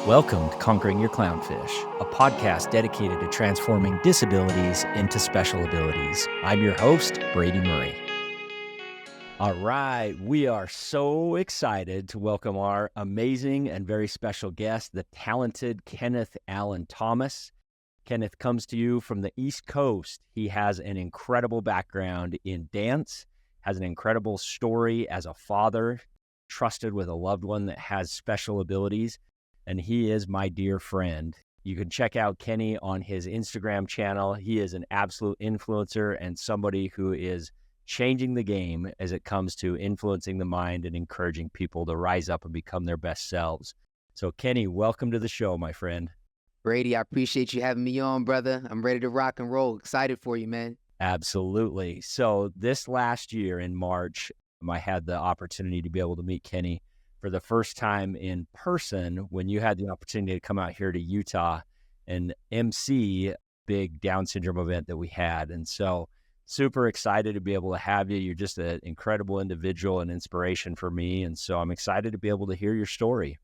Welcome to Conquering Your Clownfish, a podcast dedicated to transforming disabilities into special abilities. I'm your host, Brady Murray. All right, we are so excited to welcome our amazing and very special guest, the talented Kennith Thomas. Kenneth comes to you from the East Coast. He has an incredible background in dance, has an incredible story as a father, trusted with a loved one that has special abilities. And he is my dear friend. You can check out Kenny on his Instagram channel. He is an absolute influencer and somebody who is changing the game as it comes to influencing the mind and encouraging people to rise up and become their best selves. So Kenny, welcome to the show, my friend. Brady, I appreciate you having me on, brother. I'm ready to rock and roll. Excited for you, man. Absolutely. So this last year in March, I had the opportunity to be able to meet Kenny for the first time in person when you had the opportunity to come out here to Utah and MC a big Down syndrome event that we had. And so super excited to be able to have you. You're just an incredible individual and inspiration for me. And so I'm excited to be able to hear your story.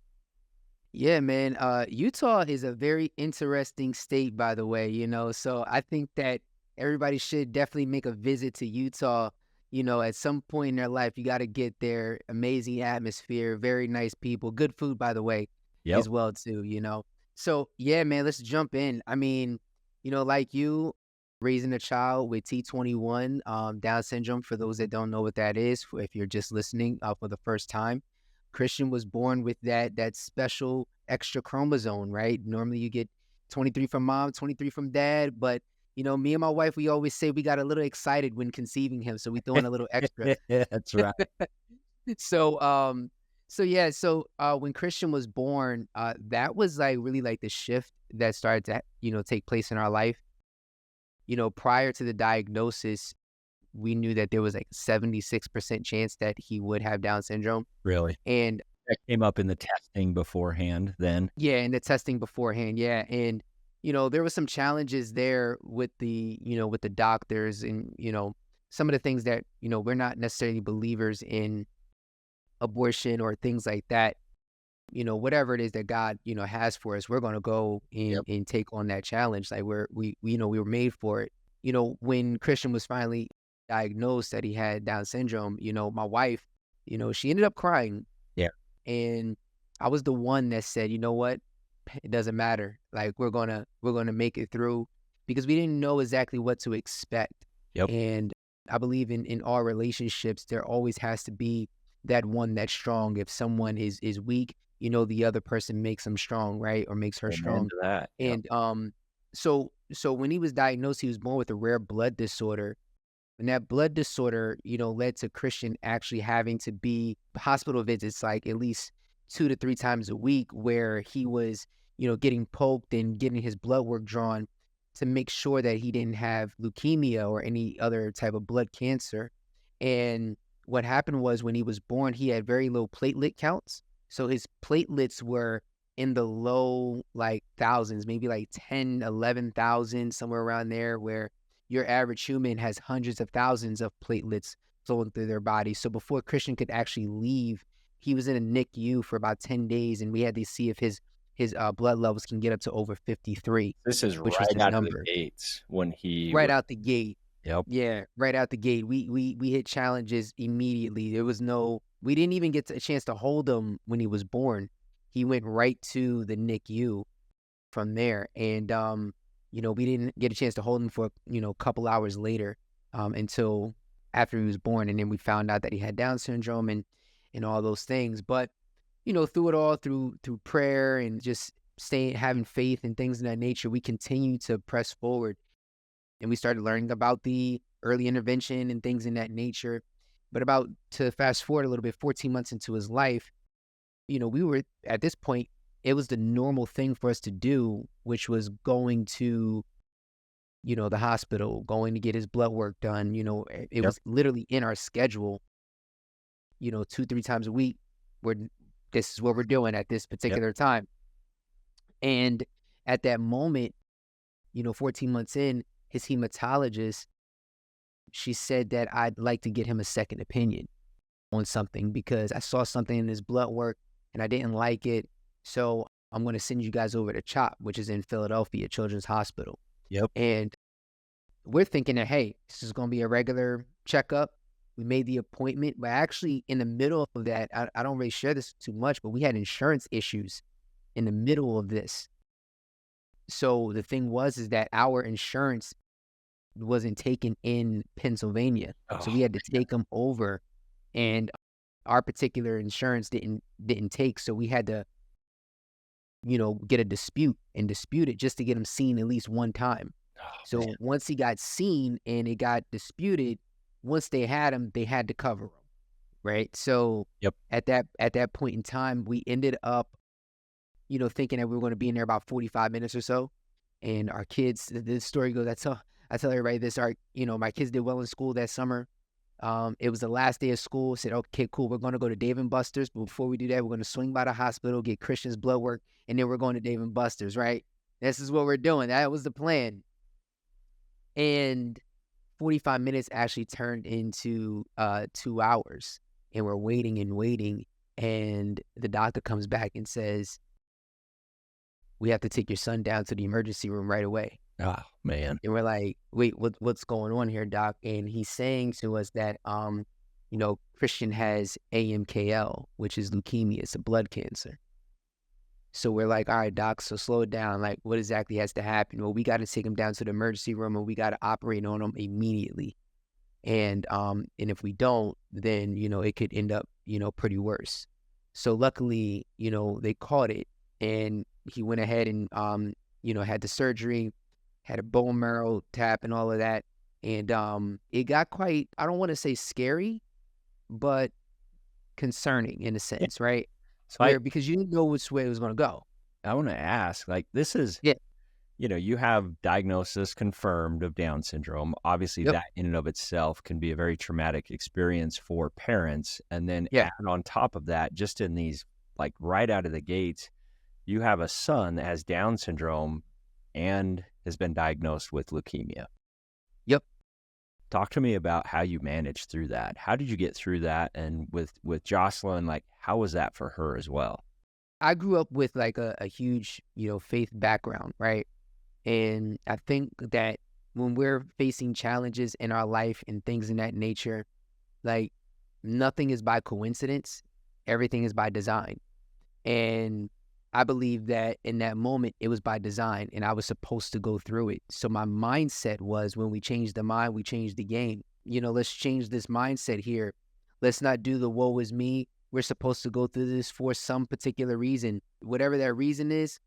Yeah, man. Utah is a very interesting state, by the way, so I think that everybody should definitely make a visit to Utah. At some point in their life, you got to get there. Amazing atmosphere, very nice people, good food, by the way, as well, too. So, yeah, man, let's jump in. I mean, like you, raising a child with T21, Down syndrome, for those that don't know what that is, if you're just listening for the first time, Christian was born with that special extra chromosome, right? Normally you get 23 from mom, 23 from dad, but me and my wife, we always say we got a little excited when conceiving him, so we throw in a little extra. That's right. So when Christian was born, that was like really like the shift that started to take place in our life. Prior to the diagnosis, we knew that there was like a 76% chance that he would have Down syndrome. Really? And that came up in the testing beforehand then? Yeah, in the testing beforehand, yeah. And there were some challenges there with the doctors and, some of the things that, we're not necessarily believers in abortion or things like that. Whatever it is that God, has for us, we're going to go and take on that challenge. Like we were made for it. When Christian was finally diagnosed that he had Down syndrome, my wife, she ended up crying. Yeah. And I was the one that said, you know what? It doesn't matter. Like we're gonna make it through, because we didn't know exactly what to expect. And I believe in all relationships, there always has to be that one that's strong. If someone is weak, the other person makes them strong, right? Or makes her strong. To that. And so when he was diagnosed, he was born with a rare blood disorder. And that blood disorder, led to Christian actually having to be hospital visits like at least 2 to 3 times a week, where he was, getting poked and getting his blood work drawn to make sure that he didn't have leukemia or any other type of blood cancer. And what happened was when he was born, he had very low platelet counts. So his platelets were in the low like thousands, maybe like 10, 11,000, somewhere around there, where your average human has hundreds of thousands of platelets flowing through their body. So before Christian could actually leave, he was in a NICU for about 10 days, and we had to see if his blood levels can get up to over 53. This is which right was the out number. of the gates when he... Right out the gate. Yep. Yeah, right out the gate. We hit challenges immediately. There was we didn't even get a chance to hold him when he was born. He went right to the NICU from there. And, we didn't get a chance to hold him for, a couple hours later until after he was born. And then we found out that he had Down syndrome and all those things. But, through it all, through prayer and just having faith and things of that nature, we continue to press forward. And we started learning about the early intervention and things in that nature. But to fast forward a little bit, 14 months into his life, we were at this point, it was the normal thing for us to do, which was going to, the hospital, going to get his blood work done. It was literally in our schedule, 2-3 times a week. This is what we're doing at this particular time. And at that moment, 14 months in, his hematologist, she said that I'd like to get him a second opinion on something, because I saw something in his blood work and I didn't like it. So I'm going to send you guys over to CHOP, which is in Philadelphia Children's Hospital. Yep. And we're thinking that, hey, this is going to be a regular checkup. We made the appointment, but actually in the middle of that, I don't really share this too much, but we had insurance issues in the middle of this. So the thing is that our insurance wasn't taken in Pennsylvania. So we had to take them over, and our particular insurance didn't take. So we had to, get a dispute it just to get him seen at least one time. So once he got seen and it got disputed, once they had him, they had to cover him, right? So at that point in time, we ended up, thinking that we were going to be in there about 45 minutes or so. And our kids, the story goes, I tell everybody this, my kids did well in school that summer. It was the last day of school. Said, okay, cool, we're going to go to Dave & Buster's. But before we do that, we're going to swing by the hospital, get Christian's blood work, and then we're going to Dave & Buster's, right? This is what we're doing. That was the plan. And 45 minutes actually turned into 2 hours. And we're waiting. And the doctor comes back and says, we have to take your son down to the emergency room right away. Oh, man. And we're like, wait, what's going on here, doc? And he's saying to us that, Christian has AMKL, which is leukemia. It's a blood cancer. So we're like, all right, doc, so slow it down. Like, what exactly has to happen? Well, we got to take him down to the emergency room, and we got to operate on him immediately. And if we don't, then, it could end up, pretty worse. So luckily, they caught it, and he went ahead and, had the surgery, had a bone marrow tap and all of that. And it got quite, I don't want to say scary, but concerning in a sense, right? So because you didn't know which way it was going to go. I want to ask, like, this is, you have diagnosis confirmed of Down syndrome. Obviously, that in and of itself can be a very traumatic experience for parents. And then add on top of that, just in these, like, right out of the gates, you have a son that has Down syndrome and has been diagnosed with leukemia. Yep. Talk to me about how you managed through that. How did you get through that? And with Jocelyn, like, how was that for her as well? I grew up with like a huge, faith background, right? And I think that when we're facing challenges in our life and things in that nature, like, nothing is by coincidence. Everything is by design. And I believe that in that moment, it was by design, and I was supposed to go through it. So my mindset was, when we change the mind, we change the game. Let's change this mindset here. Let's not do the woe is me. We're supposed to go through this for some particular reason. Whatever that reason is,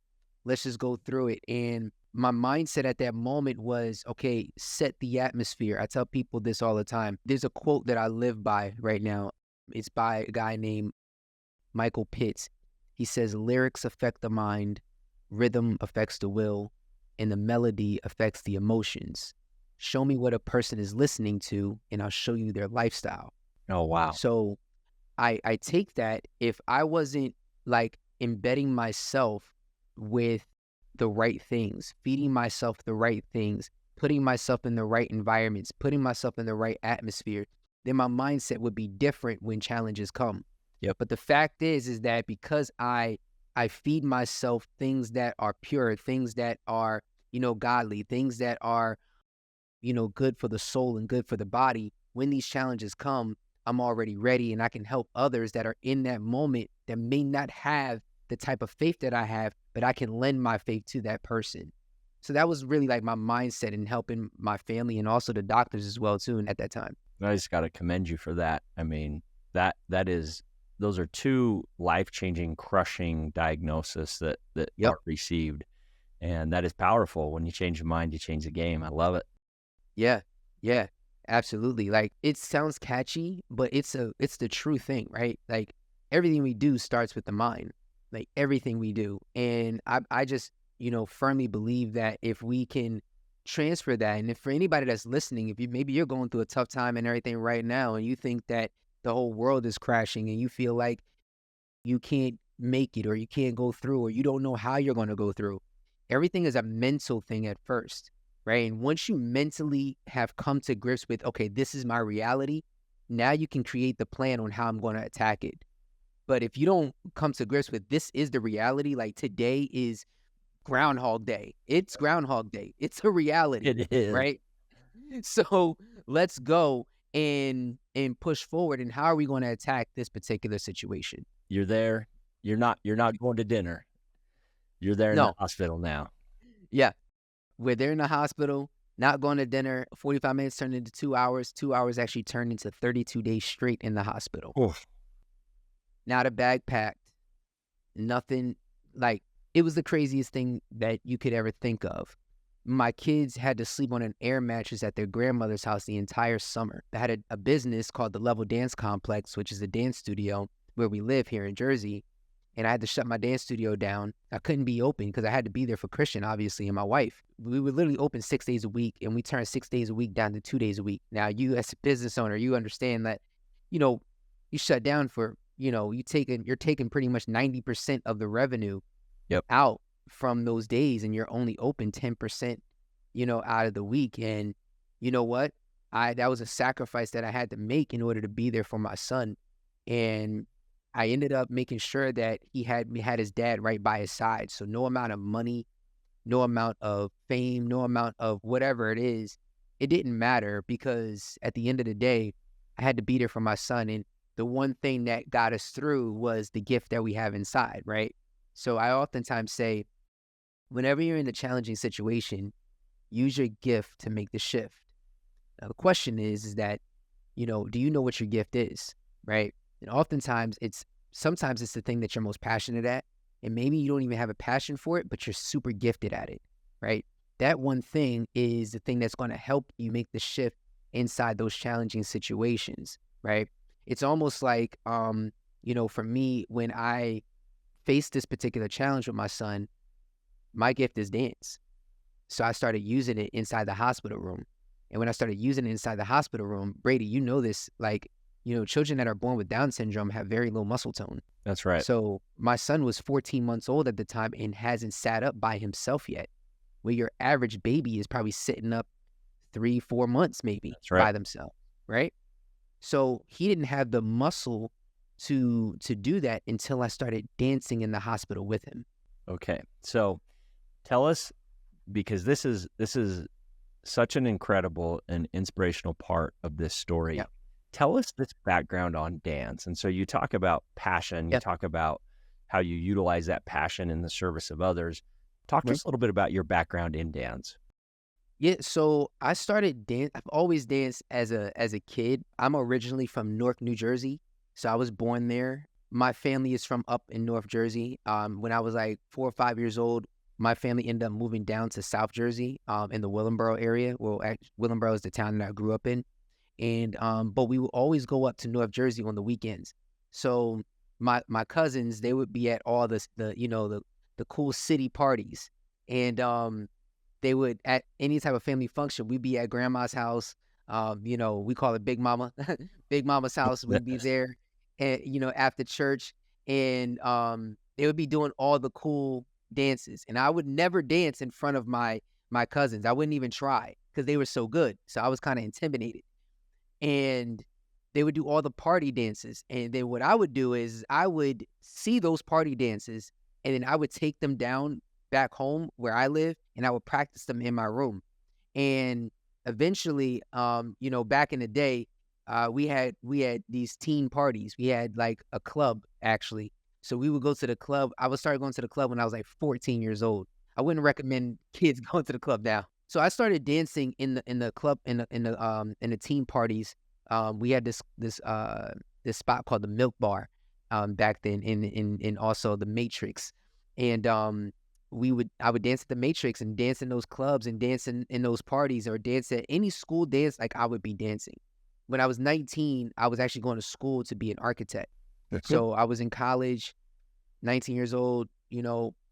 let's just go through it. And my mindset at that moment was, okay, set the atmosphere. I tell people this all the time. There's a quote that I live by right now. It's by a guy named Michael Pitts. He says, lyrics affect the mind, rhythm affects the will, and the melody affects the emotions. Show me what a person is listening to, and I'll show you their lifestyle. Oh, wow. So I take that, if I wasn't like embedding myself with the right things, feeding myself the right things, putting myself in the right environments, putting myself in the right atmosphere, then my mindset would be different when challenges come. Yep. But the fact is that because I feed myself things that are pure, things that are, godly, things that are, good for the soul and good for the body, when these challenges come, I'm already ready, and I can help others that are in that moment that may not have the type of faith that I have, but I can lend my faith to that person. So that was really like my mindset in helping my family and also the doctors as well too at that time. I just got to commend you for that. I mean, those are two life-changing, crushing diagnoses that are received. And that is powerful. When you change your mind, you change the game. I love it. Yeah, absolutely. Like, it sounds catchy, but it's the true thing, right? Like, everything we do starts with the mind, like everything we do. And I just, firmly believe that if we can transfer that, and if for anybody that's listening, if maybe you're going through a tough time and everything right now, and you think that the whole world is crashing and you feel like you can't make it, or you can't go through, or you don't know how you're going to go through. Everything is a mental thing at first, right? And once you mentally have come to grips with, okay, this is my reality, now you can create the plan on how I'm going to attack it. But if you don't come to grips with this is the reality, like today is Groundhog Day. It's Groundhog Day. It's a reality, It is. right? So let's go and push forward. And how are we going to attack this particular situation? You're there. You're not going to dinner. You're there in the No. hospital now. Yeah. We're there in the hospital, not going to dinner. 45 minutes turned into 2 hours. 2 hours actually turned into 32 days straight in the hospital. Oof. Not a bag packed. Nothing. Like, it was the craziest thing that you could ever think of. My kids had to sleep on an air mattress at their grandmother's house the entire summer. They had a business called the Level Dance Complex, which is a dance studio where we live here in Jersey. And I had to shut my dance studio down. I couldn't be open because I had to be there for Christian, obviously, and my wife. We were literally open 6 days a week, and we turned 6 days a week down to 2 days a week. Now, you as a business owner, you understand that, you shut down for, you're taking pretty much 90% of the revenue out from those days, and you're only open 10%, out of the week. And you know what? That was a sacrifice that I had to make in order to be there for my son. And I ended up making sure that he had his dad right by his side. So no amount of money, no amount of fame, no amount of whatever it is, it didn't matter, because at the end of the day, I had to be there for my son. And the one thing that got us through was the gift that we have inside, right? So I oftentimes say, whenever you're in a challenging situation, use your gift to make the shift. Now, the question is that, do you know what your gift is, right? And oftentimes sometimes it's the thing that you're most passionate at, and maybe you don't even have a passion for it, but you're super gifted at it, right? That one thing is the thing that's going to help you make the shift inside those challenging situations, right? It's almost like, for me, when I faced this particular challenge with my son, my gift is dance. So I started using it inside the hospital room. And when I started using it inside the hospital room, Brady, you know this, like, children that are born with Down syndrome have very low muscle tone. That's right. So my son was 14 months old at the time and hasn't sat up by himself yet, where your average baby is probably sitting up 3-4 months maybe by themselves, right? So he didn't have the muscle to do that until I started dancing in the hospital with him. Okay. So tell us, because this is such an incredible and inspirational part of this story. Yeah. Tell us this background on dance. And so you talk about passion, you talk about how you utilize that passion in the service of others. Talk to us a little bit about your background in dance. Yeah, so I started dance. I've always danced as a kid. I'm originally from Newark, New Jersey, so I was born there. My family is from up in North Jersey. When I was like 4 or 5 years old, my family ended up moving down to South Jersey, in the Willingboro area. Well, Willingboro is the town that I grew up in. And but we would always go up to North Jersey on the weekends. So my cousins, they would be at all the cool city parties, and they would, at any type of family function, we'd be at grandma's house. We call it Big Mama, Big Mama's house. We'd be there, and after church, and they would be doing all the cool dances, and I would never dance in front of my cousins. I wouldn't even try because they were so good. So I was kind of intimidated. And they would do all the party dances. And then what I would do is I would see those party dances, and then I would take them down back home where I live, and I would practice them in my room. And eventually, back in the day, we had these teen parties. We had like a club, actually. So we would go to the club. I would start going to the club when I was like 14 years old. I wouldn't recommend kids going to the club now. So I started dancing in the club, in the teen parties. We had this spot called the Milk Bar back then, in also the Matrix, and I would dance at the Matrix and dance in those clubs and dance in those parties, or dance at any school dance. Like, I would be dancing. When I was 19, I was actually going to school to be an architect. So I was in college, 19 years old.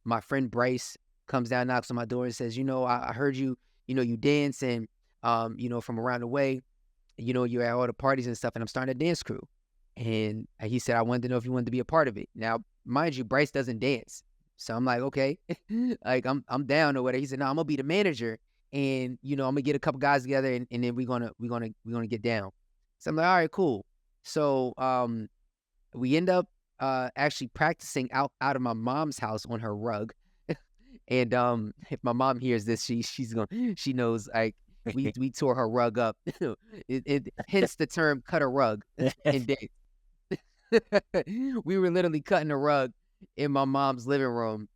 My friend Bryce comes down, knocks on my door, and says, I heard you. You dance, and, from around the way, you're at all the parties and stuff, and I'm starting a dance crew. And he said, I wanted to know if you wanted to be a part of it. Now, mind you, Bryce doesn't dance. So I'm like, okay, like I'm down or whatever. He said, no, I'm gonna be the manager, and I'm gonna get a couple guys together, and then we're gonna get down. So I'm like, all right, cool. So we end up actually practicing out of my mom's house on her rug. And if my mom hears this, she knows like we tore her rug up. Hence the term "cut a rug" in dance. We were literally cutting a rug in my mom's living room,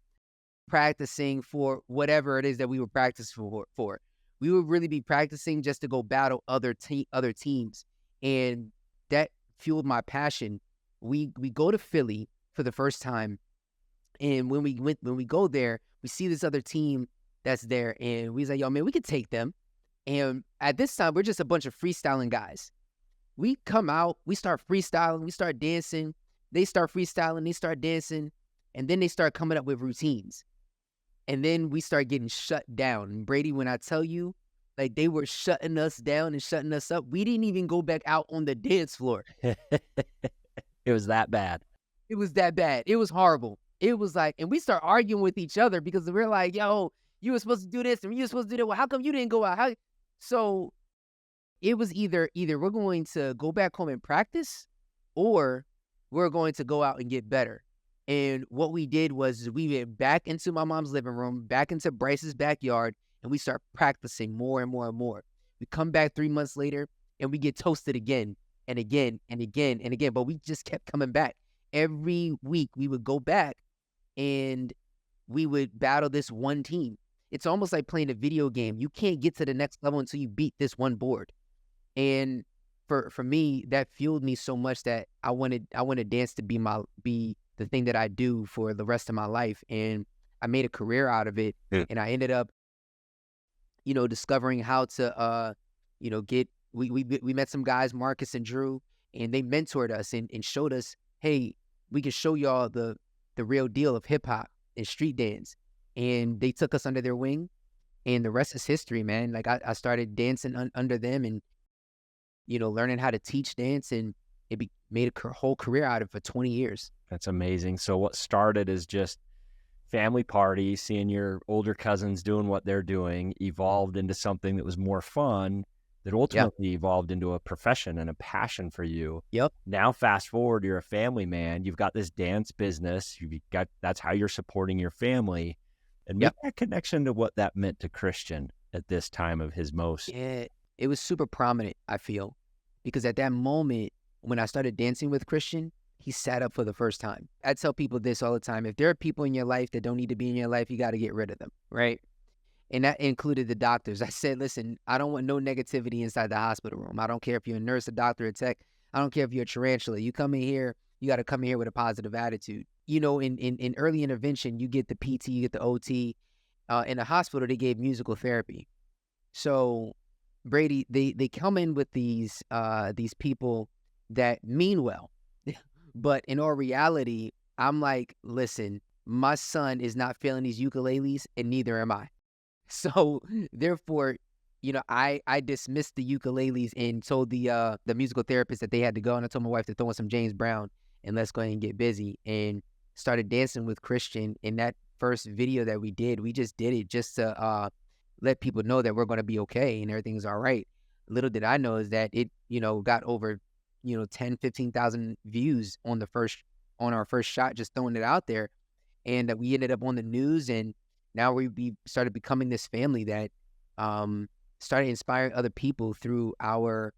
practicing for whatever it is that we were practicing for. We would really be practicing just to go battle other teams, and that fueled my passion. We go to Philly for the first time, and when we go there, we see this other team that's there, and we was like, yo, man, we could take them. And at this time, we're just a bunch of freestyling guys. We come out, we start freestyling, we start dancing. They start freestyling, they start dancing, and then they start coming up with routines. And then we start getting shut down. And Brady, when I tell you, like they were shutting us down and shutting us up, we didn't even go back out on the dance floor. It was that bad. It was that bad. It was horrible. It was like, and we start arguing with each other because we're like, yo, you were supposed to do this and you were supposed to do that. Well, how come you didn't go out? So it was either we're going to go back home and practice, or we're going to go out and get better. And what we did was we went back into my mom's living room, back into Bryce's backyard, and we start practicing more and more and more. We come back 3 months later and we get toasted again and again and again and again. But we just kept coming back. Every week we would go back and we would battle this one team. It's almost like playing a video game. You can't get to the next level until you beat this one board. And for me, that fueled me so much that I wanted dance to be the thing that I do for the rest of my life. And I made a career out of it. Yeah. And I ended up, discovering how to, we met some guys, Marcus and Drew, and they mentored us and showed us, hey, we can show y'all the real deal of hip hop and street dance. And they took us under their wing, and the rest is history, man. Like I started dancing under them and, learning how to teach dance, and it made a whole career out of it for 20 years. That's amazing. So what started as just family party, seeing your older cousins doing what they're doing, evolved into something that was more fun, that ultimately evolved into a profession and a passion for you. Yep. Now, fast forward, you're a family man. You've got this dance business. That's how you're supporting your family. And make that connection to what that meant to Christian at this time of his most. Yeah, it was super prominent, I feel, because at that moment, when I started dancing with Christian, he sat up for the first time. I tell people this all the time. If there are people in your life that don't need to be in your life, you got to get rid of them, right? And that included the doctors. I said, listen, I don't want no negativity inside the hospital room. I don't care if you're a nurse, a doctor, a tech. I don't care if you're a tarantula. You come in here, you got to come in here with a positive attitude. In early intervention, you get the PT, you get the OT. In the hospital, they gave musical therapy. So, Brady, they come in with these people that mean well. But in all reality, I'm like, listen, my son is not feeling these ukuleles, and neither am I. So therefore, I dismissed the ukuleles and told the musical therapist that they had to go. And I told my wife to throw in some James Brown and let's go ahead and get busy. And started dancing with Christian. In that first video that we did, we just did it just to let people know that we're going to be okay and everything's all right. Little did I know is that it, got over 10, 15,000 views on our first shot, just throwing it out there. And we ended up on the news, and now we started becoming this family that started inspiring other people through our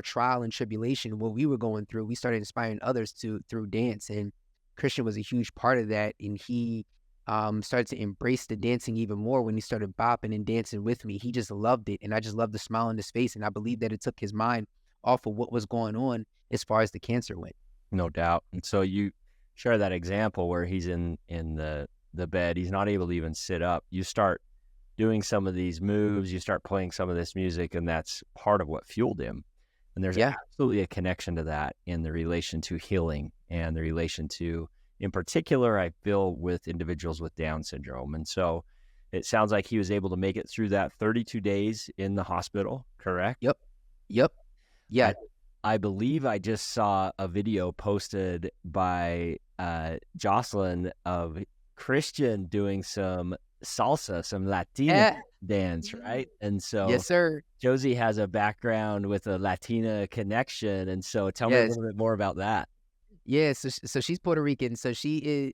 trial and tribulation, what we were going through. We started inspiring others through dance, and Christian was a huge part of that. And he started to embrace the dancing even more when he started bopping and dancing with me. He just loved it, and I just loved the smile on his face, and I believe that it took his mind off of what was going on as far as the cancer went. No doubt. And so you share that example where he's in the bed, he's not able to even sit up. You start doing some of these moves, you start playing some of this music, and that's part of what fueled him. And there's absolutely a connection to that in the relation to healing and the relation to, in particular, I feel, with individuals with Down syndrome. And so it sounds like he was able to make it through that 32 days in the hospital, correct? Yep. Yeah. I believe I just saw a video posted by Jocelyn of Christian doing some salsa, some Latina dance, right? And so yes, sir. Josie has a background with a Latina connection. And so tell me a little bit more about that. Yeah, so she's Puerto Rican. So she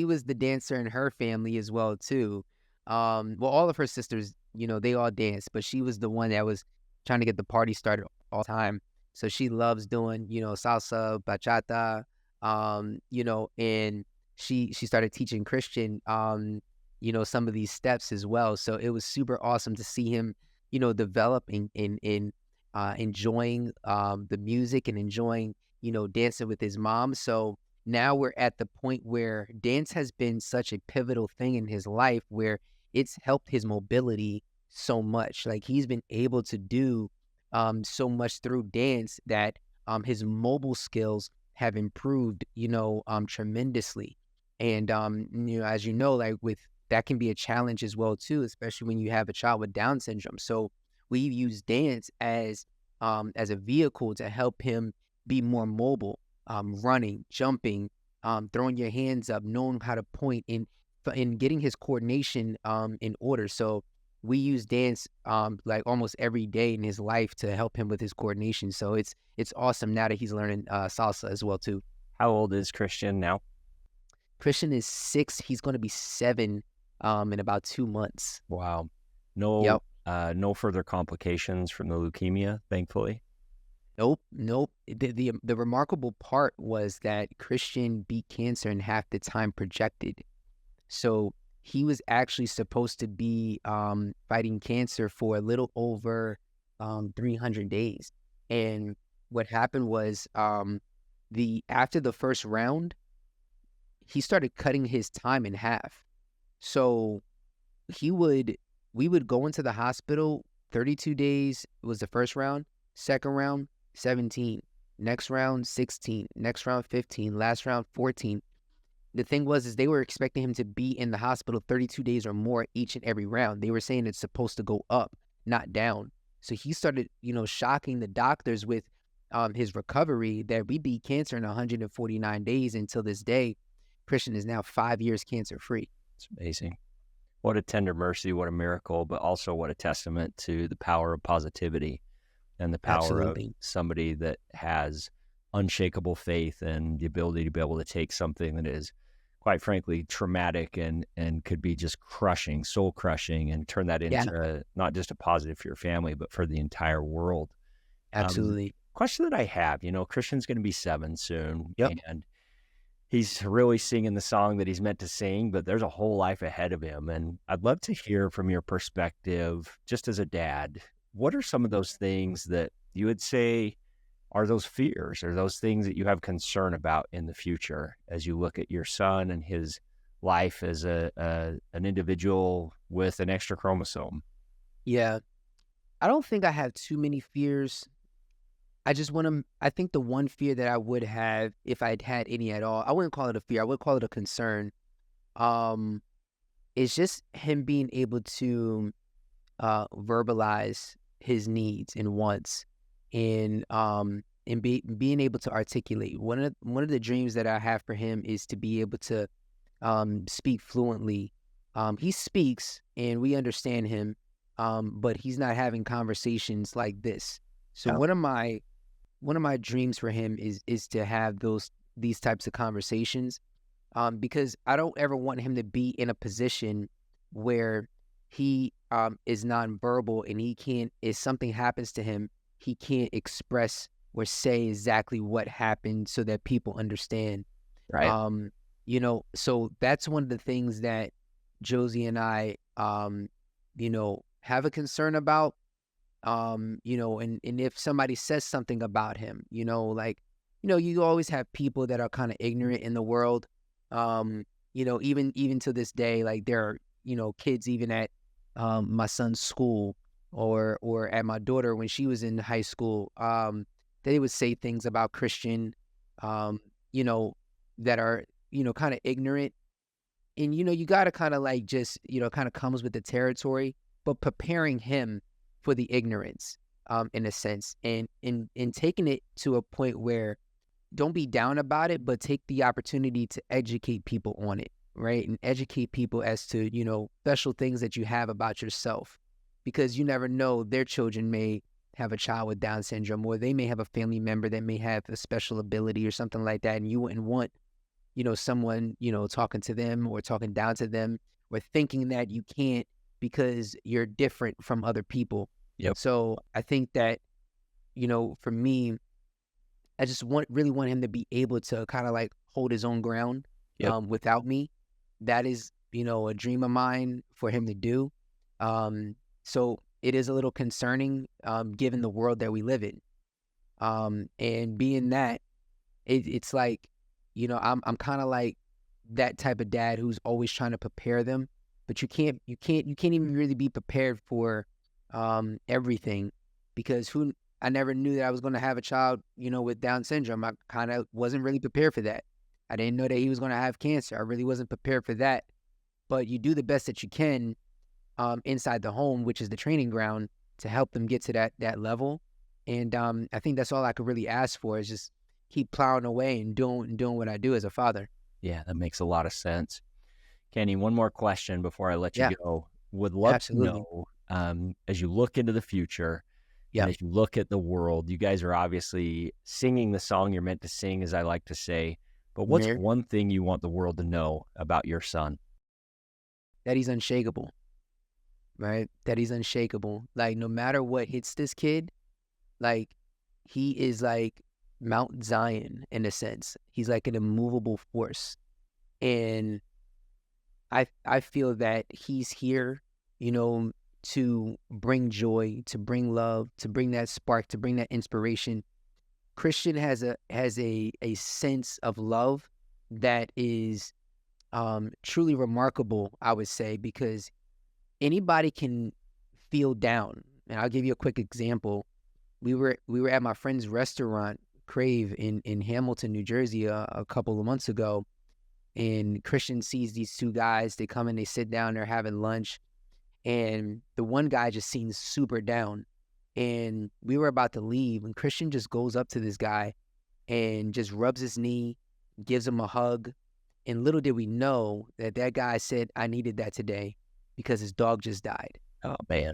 was the dancer in her family as well too. Well, all of her sisters, they all dance, but she was the one that was trying to get the party started all the time. So she loves doing, salsa, bachata, and she started teaching Christian, some of these steps as well. So it was super awesome to see him, developing in enjoying the music and enjoying dancing with his mom. So now we're at the point where dance has been such a pivotal thing in his life where it's helped his mobility so much. Like he's been able to do so much through dance that his mobile skills have improved, tremendously. And as you know, like with that can be a challenge as well too, especially when you have a child with Down syndrome. So we've used dance as a vehicle to help him be more mobile, running, jumping, throwing your hands up, knowing how to point, in getting his coordination in order. So we use dance like almost every day in his life to help him with his coordination. So it's awesome now that he's learning salsa as well too. How old is Christian now? Christian is 6. He's going to be 7 in about 2 months. Wow. No, Yep. no further complications from the leukemia, thankfully. Nope. The remarkable part was that Christian beat cancer in half the time projected. So he was actually supposed to be fighting cancer for a little over 300 days. And what happened was after the first round, he started cutting his time in half. So we would go into the hospital. 32 days was the first round. Second round, 17. Next round, 16. Next round, 15. Last round, 14. The thing is they were expecting him to be in the hospital 32 days or more each and every round. They were saying it's supposed to go up, not down. So he started, shocking the doctors with his recovery that we beat cancer in 149 days until this day. Christian is now 5 years cancer-free. It's amazing. What a tender mercy, what a miracle, but also what a testament to the power of positivity and the power Absolutely. of somebody that has unshakable faith and the ability to be able to take something that is, quite frankly, traumatic and could be just crushing, soul crushing, and turn that into not just a positive for your family, but for the entire world. Absolutely. Question that I have, Christian's going to be 7 soon. Yep. And he's really singing the song that he's meant to sing, but there's a whole life ahead of him. And I'd love to hear from your perspective, just as a dad, what are some of those things that you would say are those fears or those things that you have concern about in the future as you look at your son and his life as an individual with an extra chromosome? Yeah. I don't think I have too many fears. I think the one fear that I would have if I'd had any at all, I wouldn't call it a fear. I would call it a concern. It's just him being able to verbalize his needs and wants and being able to articulate. One of the dreams that I have for him is to be able to speak fluently. He speaks and we understand him, but he's not having conversations like this. So one of my dreams for him is to have these types of conversations, because I don't ever want him to be in a position where he is nonverbal and he can't, if something happens to him, he can't express or say exactly what happened so that people understand. Right. So that's one of the things that Josie and I, have a concern about. And if somebody says something about him, you always have people that are kind of ignorant in the world. Even to this day, like there are, kids even at my son's school or at my daughter when she was in high school, they would say things about Christian, that are, kind of ignorant. And, you got to kind of like just, kind of comes with the territory, but preparing him for the ignorance, in a sense, and taking it to a point where don't be down about it, but take the opportunity to educate people on it, right? And educate people as to, special things that you have about yourself, because you never know, their children may have a child with Down syndrome, or they may have a family member that may have a special ability or something like that, and you wouldn't want, someone, talking to them or talking down to them or thinking that you can't because you're different from other people. Yep. So I think that, for me, I just really want him to be able to kind of like hold his own ground without me. That is, a dream of mine for him to do. So it is a little concerning, given the world that we live in. And being that, it's like, I'm kind of like that type of dad who's always trying to prepare them, but you can't even really be prepared for everything, because I never knew that I was going to have a child, with Down syndrome. I kind of wasn't really prepared for that. I didn't know that he was going to have cancer. I really wasn't prepared for that. But you do the best that you can inside the home, which is the training ground, to help them get to that level. And I think that's all I could really ask for, is just keep plowing away and doing what I do as a father. Yeah, that makes a lot of sense. Kenny, one more question before I let you go. Would love Absolutely. to know, as you look into the future, and as you look at the world, you guys are obviously singing the song you're meant to sing, as I like to say, but what's one thing you want the world to know about your son? That he's unshakable, right? That he's unshakable. Like, no matter what hits this kid, like, he is like Mount Zion in a sense. He's like an immovable force. And I feel that he's here, to bring joy, to bring love, to bring that spark, to bring that inspiration. Christian has a sense of love that is truly remarkable, I would say, because anybody can feel down. And I'll give you a quick example. We were at my friend's restaurant, Crave, in Hamilton, New Jersey, a couple of months ago, and Christian sees these two guys. They come in, they sit down, they're having lunch, and the one guy just seems super down. And we were about to leave, and Christian just goes up to this guy and just rubs his knee, gives him a hug. And little did we know that guy said, "I needed that today because his dog just died." Oh, man.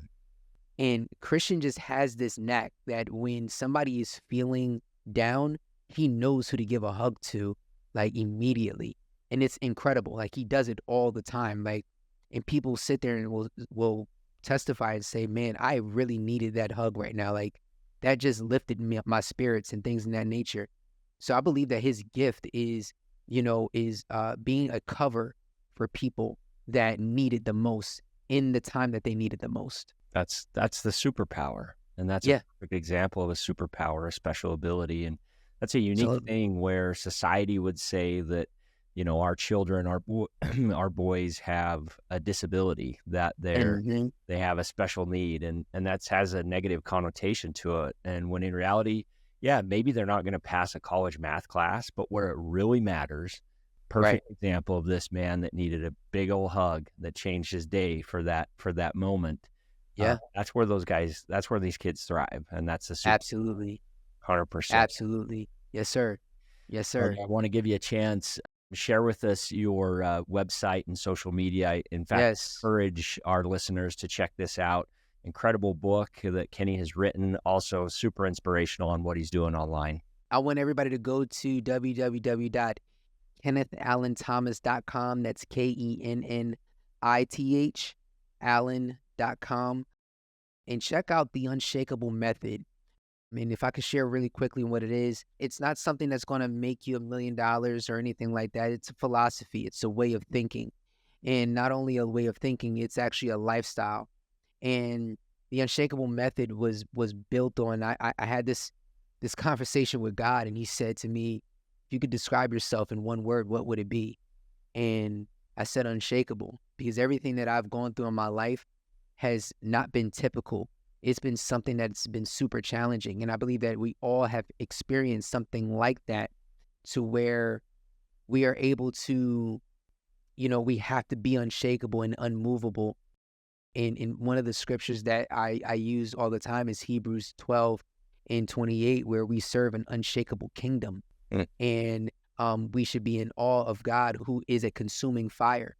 And Christian just has this knack that when somebody is feeling down, he knows who to give a hug to, like, immediately. And it's incredible. Like, he does it all the time. Like, and people sit there and will testify and say, "Man, I really needed that hug right now. Like, that just lifted my spirits," and things in that nature. So I believe that his gift is being a cover for people that need it the most in the time that they need it the most. That's the superpower. And that's a perfect example of a superpower, a special ability. And that's a unique thing where society would say that, our children, our boys have a disability, that they have a special need, and that has a negative connotation to it. And when in reality, maybe they're not going to pass a college math class, but where it really matters, perfect example of this man that needed a big old hug that changed his day for that moment. That's where these kids thrive. And that's the Absolutely. 100%. Absolutely. Yes, sir. Yes, sir. I want to give you a chance. Share with us your website and social media. In fact, encourage our listeners to check this out. Incredible book that Kenny has written, also super inspirational on what he's doing online. I want everybody to go to www.kennethallenthomas.com. That's KENNITH, Allen.com, and check out the Unshakable Method. I mean, if I could share really quickly what it is, it's not something that's going to make you $1 million or anything like that. It's a philosophy. It's a way of thinking. And not only a way of thinking, it's actually a lifestyle. And the Unshakable Method was built on, I had this conversation with God, and he said to me, "If you could describe yourself in one word, what would it be?" And I said unshakable, because everything that I've gone through in my life has not been typical. It's been something that's been super challenging. And I believe that we all have experienced something like that, to where we are able to, we have to be unshakable and unmovable. And in one of the scriptures that I use all the time is Hebrews 12:28, where we serve an unshakable kingdom. And we should be in awe of God, who is a consuming fire.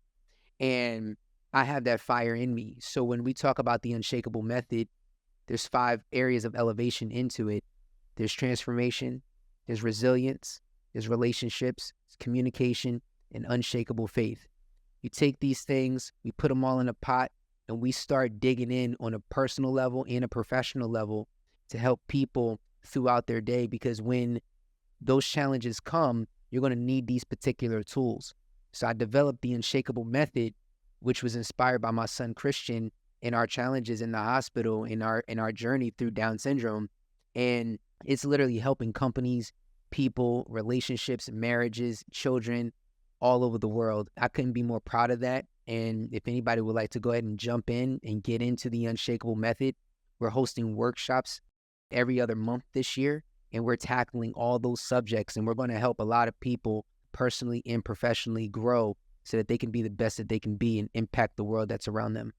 And I have that fire in me. So when we talk about the Unshakable Method, there's 5 areas of elevation into it. There's transformation, there's resilience, there's relationships, there's communication, and unshakable faith. You take these things, we put them all in a pot, and we start digging in on a personal level and a professional level to help people throughout their day, because when those challenges come, you're going to need these particular tools. So I developed the Unshakable Method, which was inspired by my son Christian and our challenges in the hospital in our journey through Down syndrome. And it's literally helping companies, people, relationships, marriages, children all over the world. I couldn't be more proud of that. And if anybody would like to go ahead and jump in and get into the Unshakable Method, we're hosting workshops every other month this year, and we're tackling all those subjects, and we're going to help a lot of people personally and professionally grow so that they can be the best that they can be and impact the world that's around them.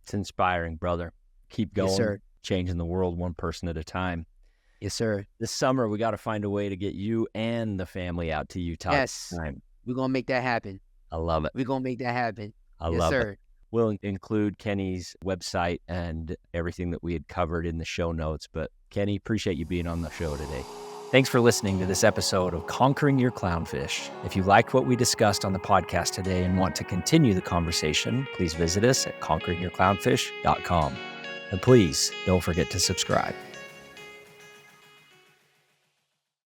It's inspiring, brother. Keep going, Yes, sir. Changing the world one person at a time. Yes, sir. This summer, we got to find a way to get you and the family out to Utah. Yes. We're going to make that happen. I love it. We're going to make that happen. I Yes, love sir. it. We'll include Kenny's website and everything that we had covered in the show notes. But Kenny, appreciate you being on the show today. Thanks for listening to this episode of Conquering Your Clownfish. If you liked what we discussed on the podcast today and want to continue the conversation, please visit us at conqueringyourclownfish.com. And please don't forget to subscribe.